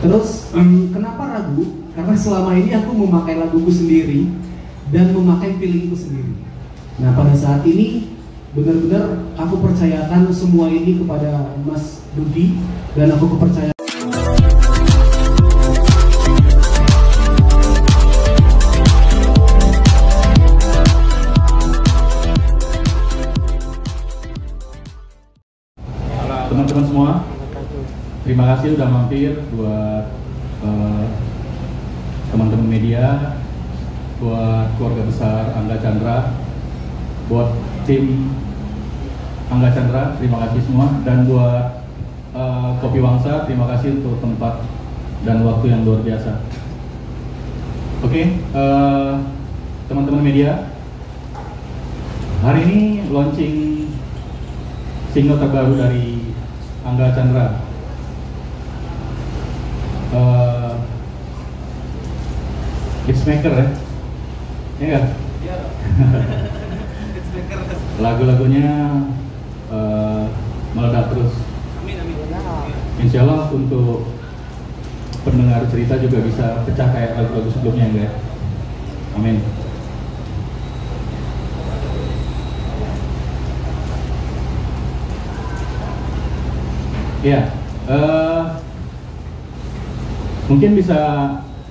Terus kenapa ragu? Karena selama ini aku memakai laguku sendiri dan memakai feelingku sendiri. Nah pada saat ini benar-benar aku percayakan semua ini kepada Mas Dudi dan aku kepercayaan. Teman-teman semua, terima kasih udah mampir buat teman-teman media, buat keluarga besar Angga Chandra, buat tim Angga Chandra, terima kasih semua, dan buat Kopi Wangsa, terima kasih untuk tempat dan waktu yang luar biasa. Oke, teman-teman media, hari ini launching single terbaru dari Angga Chandra. Hitsmaker ya? Iya nggak? Iya. Hitsmaker. Lagu-lagunya meledak terus. Amin, amin. Insya Allah untuk pendengar cerita juga bisa pecah kayak lagu-lagu sebelumnya enggak? Amin. Ya, mungkin bisa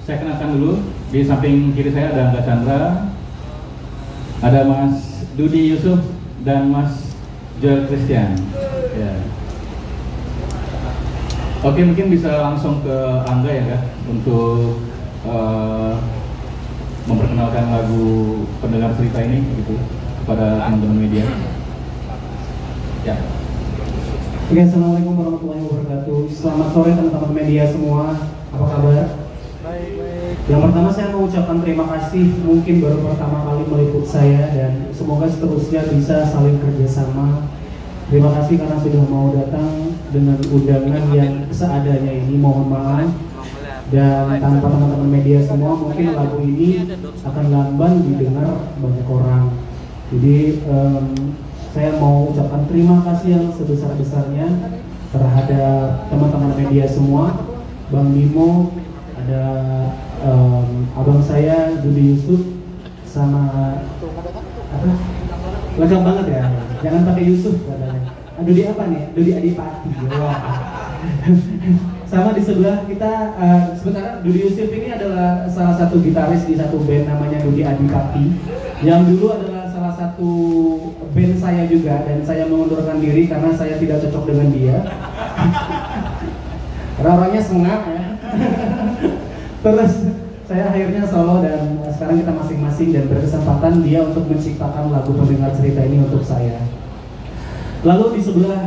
saya kenalkan dulu. Di samping kiri saya ada Angga Chandra, ada Mas Dudi Yusuf dan Mas Joel Christian. Ya. Oke, mungkin bisa langsung ke Angga ya Kak, untuk memperkenalkan lagu pendengar cerita ini gitu kepada teman-teman media. Ya. Oke, assalamualaikum warahmatullahi wabarakatuh. Selamat sore teman-teman media semua. Apa kabar? Baik, baik. Yang pertama saya mau ucapkan terima kasih. Mungkin baru pertama kali meliput saya dan semoga seterusnya bisa saling kerjasama. Terima kasih karena sudah mau datang dengan undangan yang seadanya ini. Mohon maaf. Dan tanpa teman-teman media semua, mungkin lagu ini akan lamban didengar banyak orang. Jadi saya mau ucapkan terima kasih yang sebesar-besarnya terhadap teman-teman media semua, Bang Bimo, ada abang saya Dudi Yusuf, sama apa? Lengkap banget ya, jangan pakai Yusuf katanya. Dudi apa nih? Dudi Adipati. Sama di sebelah kita, sebenarnya Dudi Yusuf ini adalah salah satu gitaris di satu band namanya Dudi Adipati, yang dulu adalah salah satu band saya juga, dan saya mengundurkan diri karena saya tidak cocok dengan dia. Karena orangnya sengak ya. Terus saya akhirnya solo dan sekarang kita masing-masing, dan berkesempatan dia untuk menciptakan lagu pendengar cerita ini untuk saya. Lalu di sebelah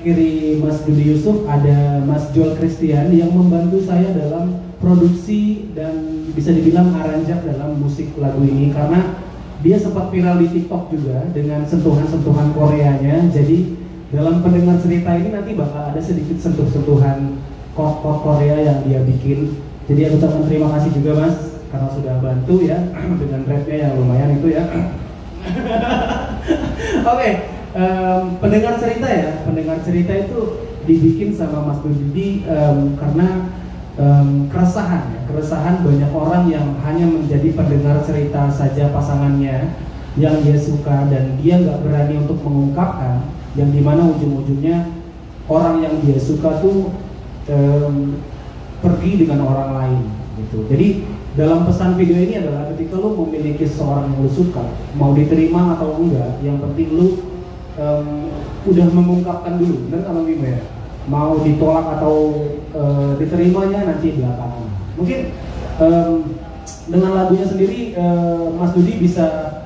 kiri Mas Dudi Yusuf ada Mas Joel Christian yang membantu saya dalam produksi dan bisa dibilang aranjak dalam musik lagu ini, karena dia sempat viral di TikTok juga dengan sentuhan-sentuhan Koreanya. Jadi dalam pendengar cerita ini nanti bakal ada sedikit sentuh-sentuhan chord Korea yang dia bikin. Jadi aku ucapkan terima kasih juga Mas karena sudah bantu ya dengan rapnya yang lumayan itu ya. Oke, pendengar cerita ya. Pendengar cerita itu dibikin sama Mas Dudi karena keresahan banyak orang yang hanya menjadi pendengar cerita saja pasangannya yang dia suka, dan dia nggak berani untuk mengungkapkan, yang dimana ujung-ujungnya orang yang dia suka tuh pergi dengan orang lain gitu. Jadi dalam pesan video ini adalah ketika lu memiliki seseorang yang lu suka, mau diterima atau enggak, yang penting lu udah mengungkapkan dulu, benar kalau Bimo ya? Mau ditolak atau diterimanya nanti belakangan. Mungkin dengan lagunya sendiri Mas Dudi bisa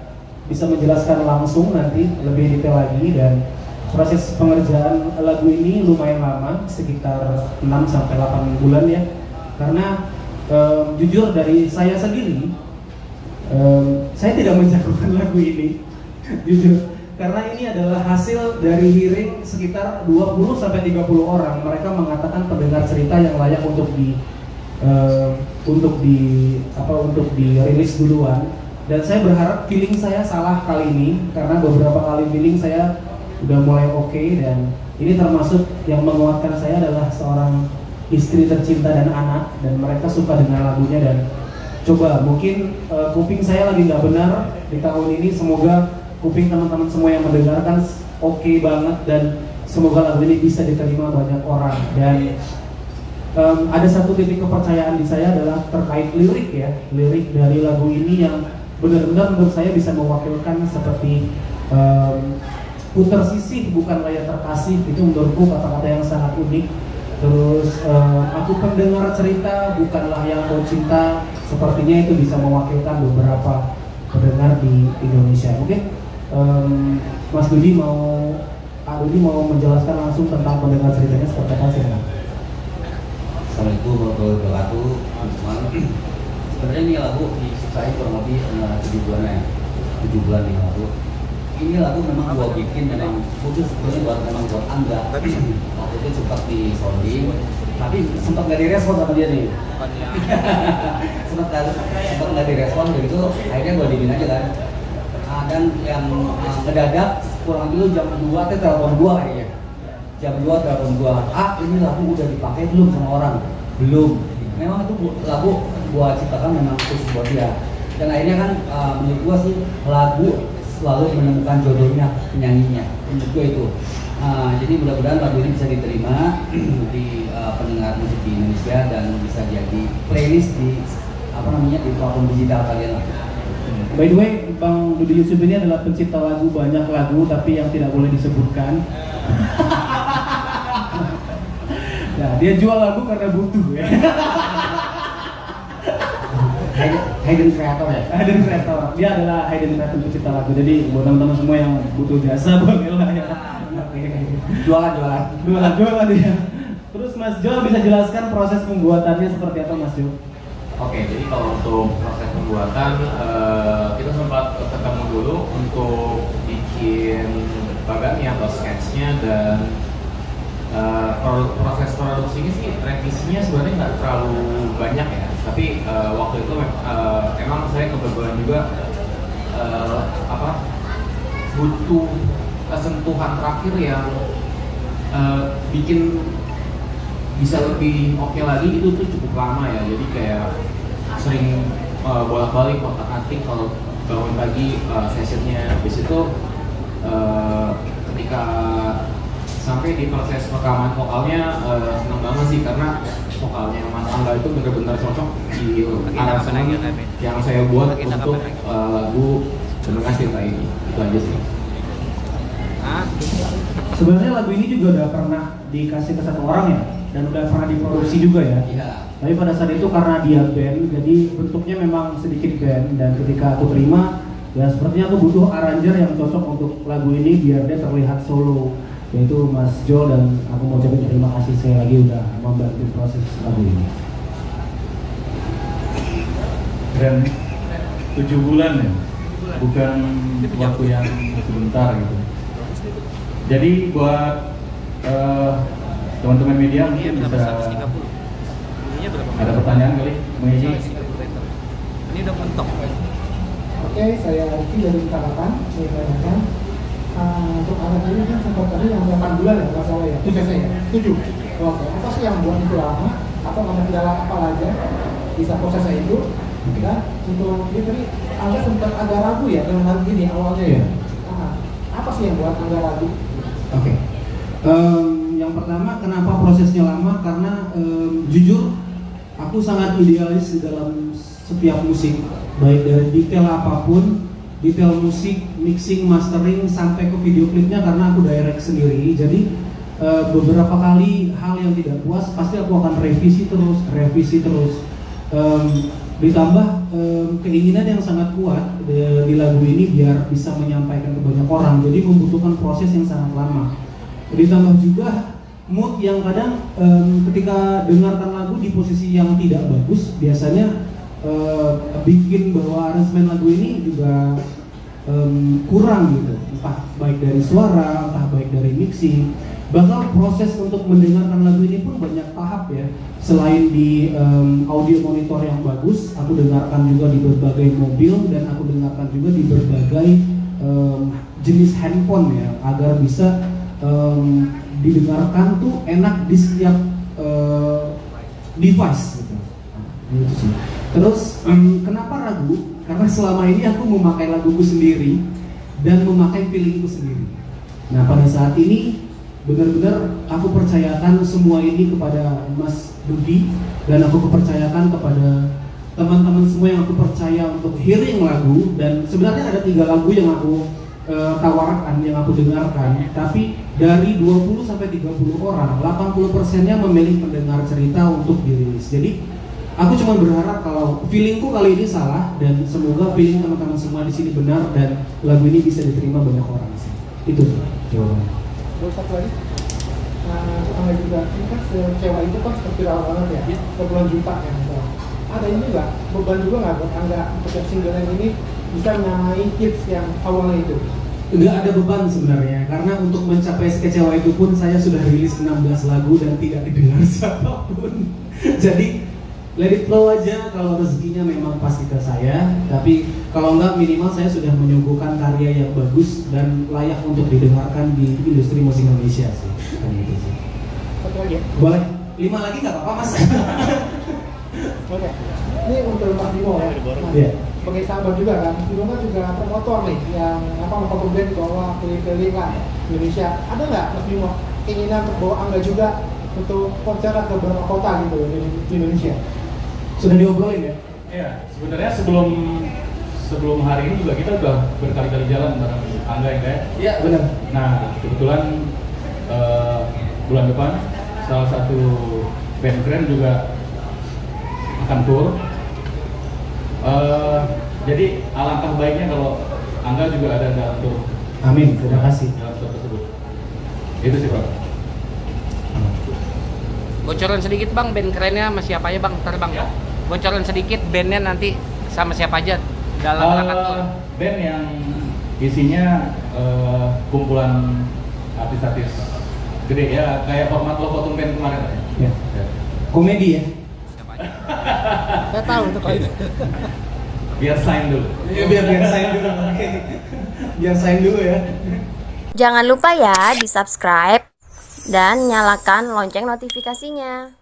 menjelaskan langsung nanti lebih detail lagi, dan proses pengerjaan lagu ini lumayan lama, sekitar 6-8 bulan ya. Karena jujur dari saya sendiri, saya tidak menjagokan lagu ini. Jujur, karena ini adalah hasil dari hearing sekitar 20-30 orang. Mereka mengatakan pendengar cerita yang layak untuk dirilis duluan. Dan saya berharap feeling saya salah kali ini, karena beberapa kali feeling saya udah mulai oke, dan ini termasuk yang menguatkan saya adalah seorang istri tercinta dan anak, dan mereka suka dengan lagunya. Dan coba mungkin kuping saya lagi nggak benar di tahun ini, semoga kuping teman-teman semua yang mendengarkan oke banget, dan semoga lagu ini bisa diterima banyak orang. Dan ada satu titik kepercayaan di saya adalah terkait lirik ya, lirik dari lagu ini yang benar-benar menurut saya bisa mewakilkan seperti putar sisih bukan layar terkasih. Itu menurutku kata-kata yang sangat unik. Terus aku pendengar cerita bukanlah yang kau cinta, sepertinya itu bisa mewakilkan beberapa pendengar di Indonesia. Mungkin Mas Dudi mau menjelaskan langsung tentang pendengar ceritanya seperti apa sih? Assalamualaikum warahmatullahi wabarakatuh. Sebenarnya ini lagu disukai kurang lebih 7 bulan ya, 7 bulan nih lagu. Ini lagu memang gua bikin memang khusus sebenarnya buat Angga. Waktu itu sempat di sounding, tapi sempat nggak direspon sama dia nih. sempat nggak direspon, begitu akhirnya gua dimin aja kan. Dan yang ngedadak kurang lebih jam 2 tuh telepon gua kayaknya. Jam 2 telepon gua, ini lagu udah dipakai belum sama orang? Belum. Memang itu lagu gua ciptakan memang khusus buat dia. Dan akhirnya kan menurut gua sih lagu selalu menemukan jodohnya penyanyinya. Menurut gua itu. Jadi mudah-mudahan lagu ini bisa diterima di pendengar musik di Indonesia dan bisa jadi playlist di di platform digital kalian lah. By the way, Bang Dudi Yusuf ini adalah pencipta lagu, banyak lagu tapi yang tidak boleh disebutkan. Nah, dia jual lagu karena butuh ya. Hidden creator ya? Hidden creator. Dia adalah hidden creator pencipta lagu. Jadi buat teman-teman semua yang butuh jasa boleh lah ya. Jualan dia. Terus Mas Jo bisa jelaskan proses pembuatannya seperti apa, Mas Jo? Oke, jadi kalau untuk proses pembuatan kita sempat ketemu dulu untuk bikin baganya atau sketsnya, dan proses produksinya sih revisinya sebenarnya nggak terlalu banyak ya, tapi waktu itu emang saya kebetulan juga butuh sentuhan terakhir yang bikin bisa lebih oke lagi. Itu tuh cukup lama ya, jadi kayak sering bolak-balik otak-atik kalau bangun pagi sessionnya. Habis itu ketika sampai di proses rekaman vokalnya senang banget sih, karena vokalnya Mas Angga itu benar-benar cocok di aransemen yang saya buat untuk lagu Pendengar Cerita ini. Itu aja sih. Sebenarnya lagu ini juga udah pernah dikasih ke satu orang ya, dan udah pernah diproduksi juga ya. Iya. Tapi pada saat itu karena dia band, jadi bentuknya memang sedikit band. Dan ketika aku terima, ya sepertinya aku butuh arranger yang cocok untuk lagu ini biar dia terlihat solo, yaitu Mas Jo. Dan aku mau ucapin terima kasih sekali lagi udah membantu proses lagu ini. Dan 7 bulan ya, bukan waktu yang sebentar gitu. Jadi buat teman-teman media mungkin bisa ada pertanyaan kali mengisi. Ini udah mentok. Oke, saya Riki dari Karapan. Saya tanyakan untuk anak ini kan sempat tadi yang 8 bulan ya, nggak salah ya? 7. Oke, apa sih yang buat itu lama? Atau ada kendala apa aja bisa prosesnya itu? Dan untuk dia tadi Anda sempat agak ragu ya dengan lagu ini awalnya ya. Apa sih yang buat Anda ragu? Oke. Yang pertama, kenapa prosesnya lama? Karena jujur, aku sangat idealis di dalam setiap musik, baik dari detail apapun, detail musik, mixing, mastering, sampai ke video klipnya, karena aku direct sendiri. Jadi beberapa kali hal yang tidak puas pasti aku akan revisi terus. Ditambah keinginan yang sangat kuat di lagu ini biar bisa menyampaikan ke banyak orang, jadi membutuhkan proses yang sangat lama. Ditambah juga mood yang kadang ketika dengarkan lagu di posisi yang tidak bagus, biasanya bikin bahwa aransemen lagu ini juga kurang gitu, entah baik dari suara, entah baik dari mixing. Bahkan proses untuk mendengarkan lagu ini pun banyak tahap ya. Selain di audio monitor yang bagus, aku dengarkan juga di berbagai mobil dan aku dengarkan juga di berbagai jenis handphone ya, agar bisa didengarkan tuh enak di setiap device gitu. Gitu sih. Terus kenapa ragu? Karena selama ini aku memakai laguku sendiri dan memakai feelingku sendiri. Nah pada saat ini benar-benar aku percayakan semua ini kepada Mas Dudi, dan aku kepercayakan kepada teman-teman semua yang aku percaya untuk hearing lagu. Dan sebenarnya ada 3 lagu yang aku tawarkan, yang aku dengarkan, tapi dari 20 sampai 30 orang, 80%-nya memilih pendengar cerita untuk dirilis. Jadi aku cuma berharap kalau feelingku kali ini salah, dan semoga feeling teman-teman semua di sini benar dan lagu ini bisa diterima banyak orang sih. Itu jawabannya. Terus satu lagi, Angga juga, ini kan cewek itu kan seperti viral banget ya, puluhan juta ya. Ada ini nggak, beban juga nggak buat Angga untuk yang single yang ini bisa menyamai hits yang awalnya itu? Nggak ada beban sebenarnya, karena untuk mencapai skecewa itu pun saya sudah rilis 16 lagu dan tidak didengar siapapun. Jadi let it flow aja, kalau rezekinya memang pasti ke saya. Tapi kalau enggak, minimal saya sudah menyuguhkan karya yang bagus dan layak untuk didengarkan di industri musik Indonesia sih. Gitu sih. Satu lagi ya? Boleh? 5 lagi nggak apa-apa mas? Oke. Ini untuk Mas Bimo ya. Mas, Iya. sebagai sahabat juga kan, Mas Bimo kan juga promotor nih, yang memfoto band bawa keliling-keliling lah Indonesia. Ada nggak Mas Bimo keinginan untuk bawa Angga juga untuk konser ke beberapa kota gitu di Indonesia? Sudah diobrolin ya? Iya, sebenarnya sebelum hari ini juga kita udah berkali-kali jalan bareng Angga ya kayak. Iya benar. Nah kebetulan bulan depan salah satu band friend juga akan tour. Jadi alangkah baiknya kalau Angga juga ada dalam tour. Amin, terima kasih. Dalam tour tersebut. Itu sih Pak. Bocoran sedikit bang, band kerennya sama siapa aja bang? Ntar bang, Ya. bocoran sedikit bandnya nanti sama siapa aja dalam rangka tour. Band yang isinya kumpulan artis-artis gede ya, kayak format Lokotum Band kemarin Ya. ya. Komedi ya? Siapa aja? Saya tahu itu kalau itu. Biar sign dulu. Iya biar sign dulu. Oke. Biar sign dulu ya. Jangan lupa ya di subscribe dan nyalakan lonceng notifikasinya.